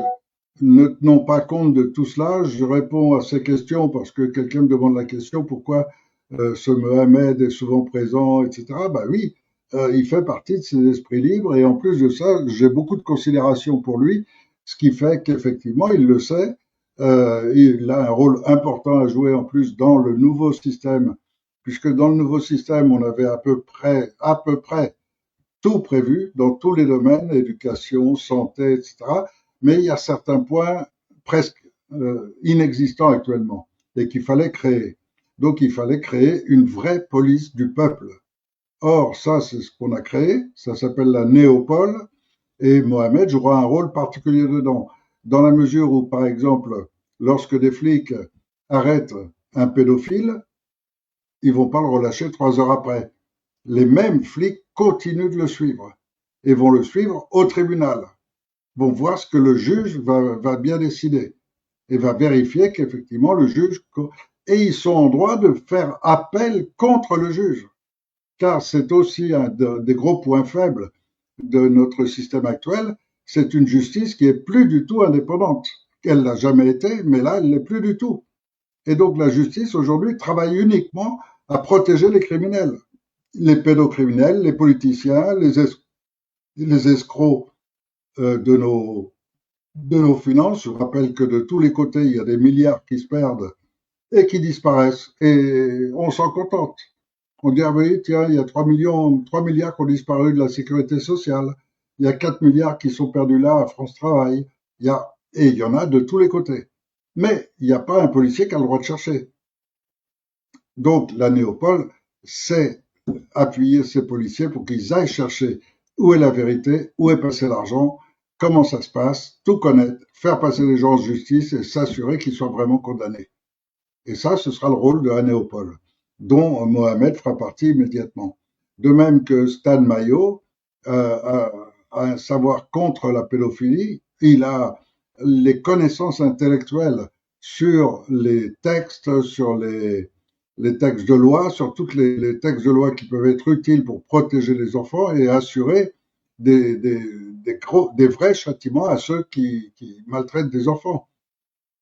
ne tenons pas compte de tout cela. Je réponds à ces questions parce que quelqu'un me demande la question pourquoi ce Mohamed est souvent présent, etc. Ben oui, il fait partie de ces esprits libres et en plus de ça, j'ai beaucoup de considération pour lui, ce qui fait qu'effectivement, il le sait, il a un rôle important à jouer en plus dans le nouveau système, puisque dans le nouveau système, on avait à peu près tout prévu dans tous les domaines, éducation, santé, etc. Mais il y a certains points presque inexistants actuellement et qu'il fallait créer. Donc il fallait créer une vraie police du peuple. Or, ça, c'est ce qu'on a créé, ça s'appelle la néopole, et Mohamed jouera un rôle particulier dedans, dans la mesure où, par exemple, lorsque des flics arrêtent un pédophile, ils vont pas le relâcher 3 heures après. Les mêmes flics continuent de le suivre et vont le suivre au tribunal, vont voir ce que le juge va bien décider et va vérifier qu'effectivement le juge... Et ils sont en droit de faire appel contre le juge, car c'est aussi un des gros points faibles de notre système actuel, c'est une justice qui est plus du tout indépendante. Elle l'a jamais été, mais là, elle l'est plus du tout. Et donc la justice aujourd'hui travaille uniquement à protéger les criminels, les pédocriminels, les politiciens, les escrocs de nos finances. Je rappelle que de tous les côtés, il y a des milliards qui se perdent et qui disparaissent. Et on s'en contente. On dit, ah oui, tiens, il y a 3 milliards qui ont disparu de la sécurité sociale. Il y a 4 milliards qui sont perdus là à France Travail. Et il y en a de tous les côtés. Mais il n'y a pas un policier qui a le droit de chercher. Donc la néopole, c'est appuyer ces policiers pour qu'ils aillent chercher où est la vérité, où est passé l'argent, comment ça se passe, tout connaître, faire passer les gens en justice et s'assurer qu'ils soient vraiment condamnés. Et ça, ce sera le rôle de Anéopole, dont Mohamed fera partie immédiatement. De même que Stan Mayo a un savoir contre la pédophilie, il a les connaissances intellectuelles sur les textes, sur les textes de loi, sur tous les textes de loi qui peuvent être utiles pour protéger les enfants et assurer des vrais châtiments à ceux qui maltraitent des enfants.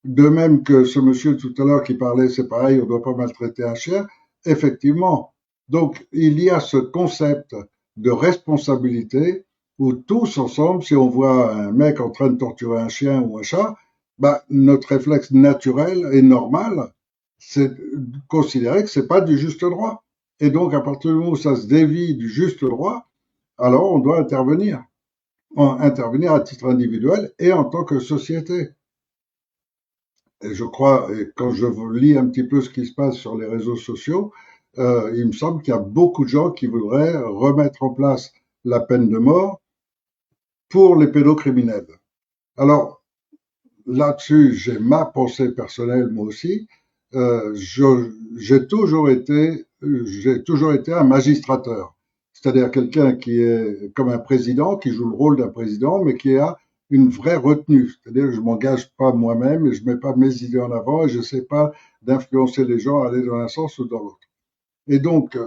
De même que ce monsieur tout à l'heure qui parlait, c'est pareil, on ne doit pas maltraiter un chien. Effectivement. Donc, il y a ce concept de responsabilité où tous ensemble, si on voit un mec en train de torturer un chien ou un chat, bah, notre réflexe naturel et normal, c'est de considérer que c'est pas du juste droit. Et donc, à partir du moment où ça se dévie du juste droit, alors on doit intervenir. Intervenir à titre individuel et en tant que société. Et je crois, et quand je lis un petit peu ce qui se passe sur les réseaux sociaux, il me semble qu'il y a beaucoup de gens qui voudraient remettre en place la peine de mort pour les pédocriminels. Alors, là-dessus, j'ai ma pensée personnelle, moi aussi. J'ai toujours été un magistrateur, c'est-à-dire quelqu'un qui est comme un président, qui joue le rôle d'un président, mais qui a une vraie retenue. C'est-à-dire que je m'engage pas moi-même et je mets pas mes idées en avant et je sais pas d'influencer les gens à aller dans un sens ou dans l'autre. Et donc,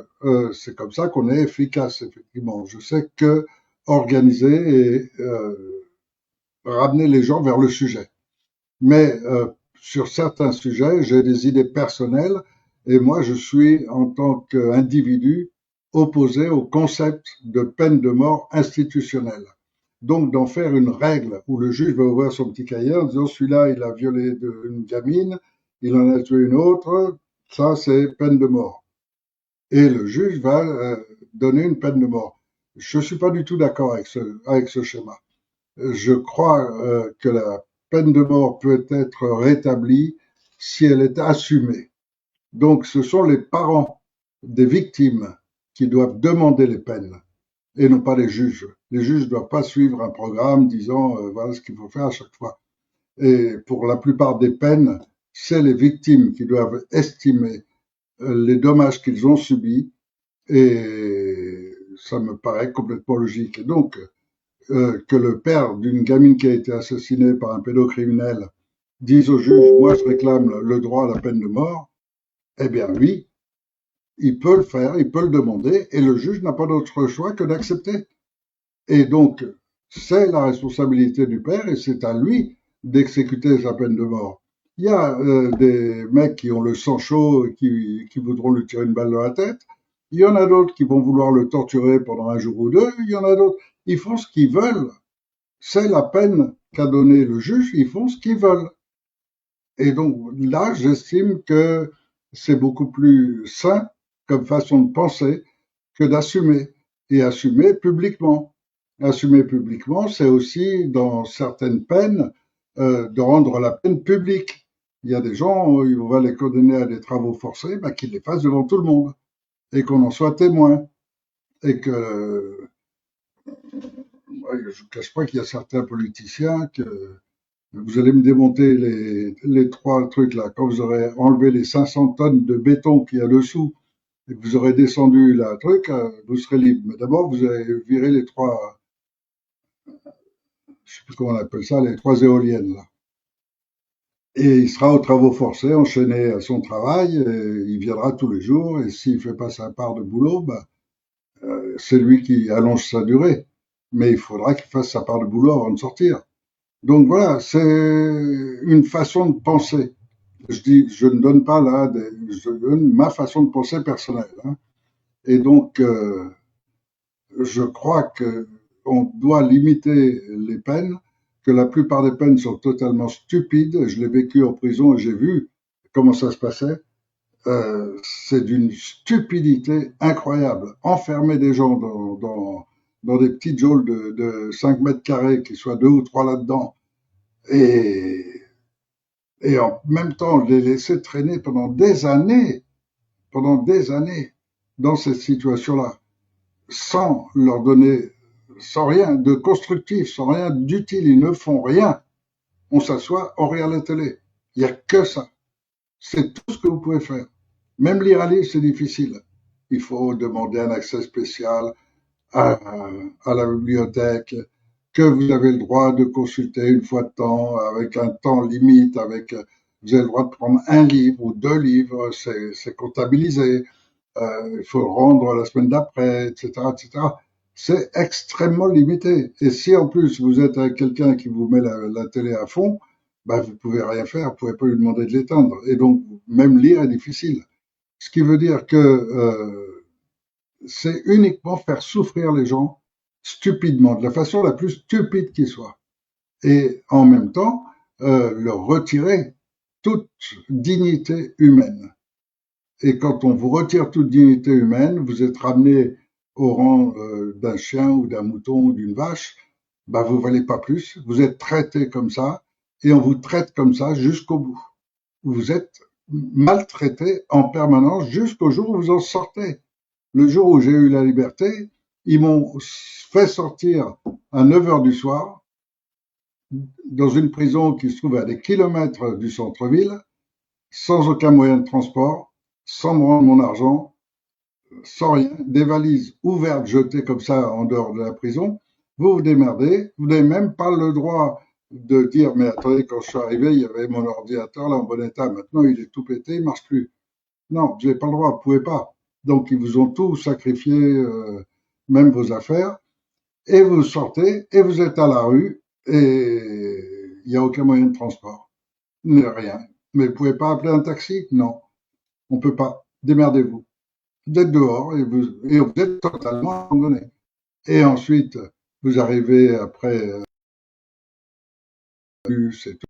c'est comme ça qu'on est efficace, effectivement. Je sais que organiser et ramener les gens vers le sujet. Mais sur certains sujets, j'ai des idées personnelles et moi, je suis, en tant qu'individu, opposé au concept de peine de mort institutionnelle. Donc, d'en faire une règle où le juge va ouvrir son petit cahier en disant celui-là, il a violé une gamine, il en a tué une autre, ça, c'est peine de mort. Et le juge va donner une peine de mort. Je suis pas du tout d'accord avec ce schéma. Je crois que la peine de mort peut être rétablie si elle est assumée. Donc, ce sont les parents des victimes qui doivent demander les peines et non pas les juges. Les juges ne doivent pas suivre un programme disant voilà ce qu'il faut faire à chaque fois. Et pour la plupart des peines, c'est les victimes qui doivent estimer les dommages qu'ils ont subis et ça me paraît complètement logique. Et donc, que le père d'une gamine qui a été assassinée par un pédocriminel dise au juge, moi je réclame le droit à la peine de mort, eh bien oui, il peut le faire, il peut le demander, et le juge n'a pas d'autre choix que d'accepter. Et donc, c'est la responsabilité du père, et c'est à lui d'exécuter sa peine de mort. Il y a des mecs qui ont le sang chaud, qui voudront lui tirer une balle dans la tête. Il y en a d'autres qui vont vouloir le torturer pendant un jour ou deux. Il y en a d'autres, ils font ce qu'ils veulent. C'est la peine qu'a donnée le juge, ils font ce qu'ils veulent. Et donc là, j'estime que c'est beaucoup plus sain comme façon de penser que d'assumer, et assumer publiquement. Assumer publiquement, c'est aussi, dans certaines peines, de rendre la peine publique. Il y a des gens, on va les condamner à des travaux forcés, bah, qu'ils les fassent devant tout le monde, et qu'on en soit témoin. Et que, je ne cache pas qu'il y a certains politiciens que vous allez me démonter les trois trucs là. Quand vous aurez enlevé les 500 tonnes de béton qu'il y a dessous et que vous aurez descendu la truc, vous serez libre. Mais d'abord, vous avez viré les trois, je sais plus comment on appelle ça, les trois éoliennes là. Et il sera aux travaux forcés, enchaîné à son travail, et il viendra tous les jours, et s'il fait pas sa part de boulot, bah, c'est lui qui allonge sa durée. Mais il faudra qu'il fasse sa part de boulot avant de sortir. Donc voilà, c'est une façon de penser. Je dis, je ne donne pas là, je donne ma façon de penser personnelle. Hein. Et donc, je crois que on doit limiter les peines, que la plupart des peines sont totalement stupides. Je l'ai vécu en prison et j'ai vu comment ça se passait. C'est d'une stupidité incroyable. Enfermer des gens dans des petites geôles de 5 mètres carrés, qu'il soit deux ou trois là-dedans, et, et en même temps les laisser traîner pendant des années dans cette situation-là, sans leur donner sans rien de constructif, sans rien d'utile. Ils ne font rien. On s'assoit, on regarde la télé. Il n'y a que ça. C'est tout ce que vous pouvez faire. Même lire un livre, c'est difficile. Il faut demander un accès spécial à, à la bibliothèque, que vous avez le droit de consulter une fois de temps, avec un temps limite, vous avez le droit de prendre un livre ou 2 livres, c'est comptabilisé, il faut le rendre la semaine d'après, etc., etc. C'est extrêmement limité. Et si en plus vous êtes avec quelqu'un qui vous met la télé à fond, bah vous pouvez rien faire, vous pouvez pas lui demander de l'éteindre. Et donc même lire est difficile. Ce qui veut dire que c'est uniquement faire souffrir les gens stupidement, de la façon la plus stupide qui soit. Et en même temps, leur retirer toute dignité humaine. Et quand on vous retire toute dignité humaine, vous êtes ramené au rang d'un chien ou d'un mouton ou d'une vache, bah vous valez pas plus, vous êtes traité comme ça, et on vous traite comme ça jusqu'au bout. Vous êtes maltraité en permanence jusqu'au jour où vous en sortez. Le jour où j'ai eu la liberté, ils m'ont fait sortir à 9 heures du soir dans une prison qui se trouve à des kilomètres du centre-ville, sans aucun moyen de transport, sans me rendre mon argent, sans rien, des valises ouvertes, jetées comme ça en dehors de la prison. Vous vous démerdez, vous n'avez même pas le droit de dire, mais attendez, quand je suis arrivé, il y avait mon ordinateur là en bon état, maintenant il est tout pété, il marche plus. Non, vous n'avez pas le droit, vous pouvez pas. Donc ils vous ont tout sacrifié, même vos affaires, et vous sortez, et vous êtes à la rue, et il n'y a aucun moyen de transport. Rien. Mais vous pouvez pas appeler un taxi? Non, on peut pas. Démerdez-vous. Vous êtes dehors et vous êtes totalement abandonné. Et ensuite, vous arrivez après, c'est tout.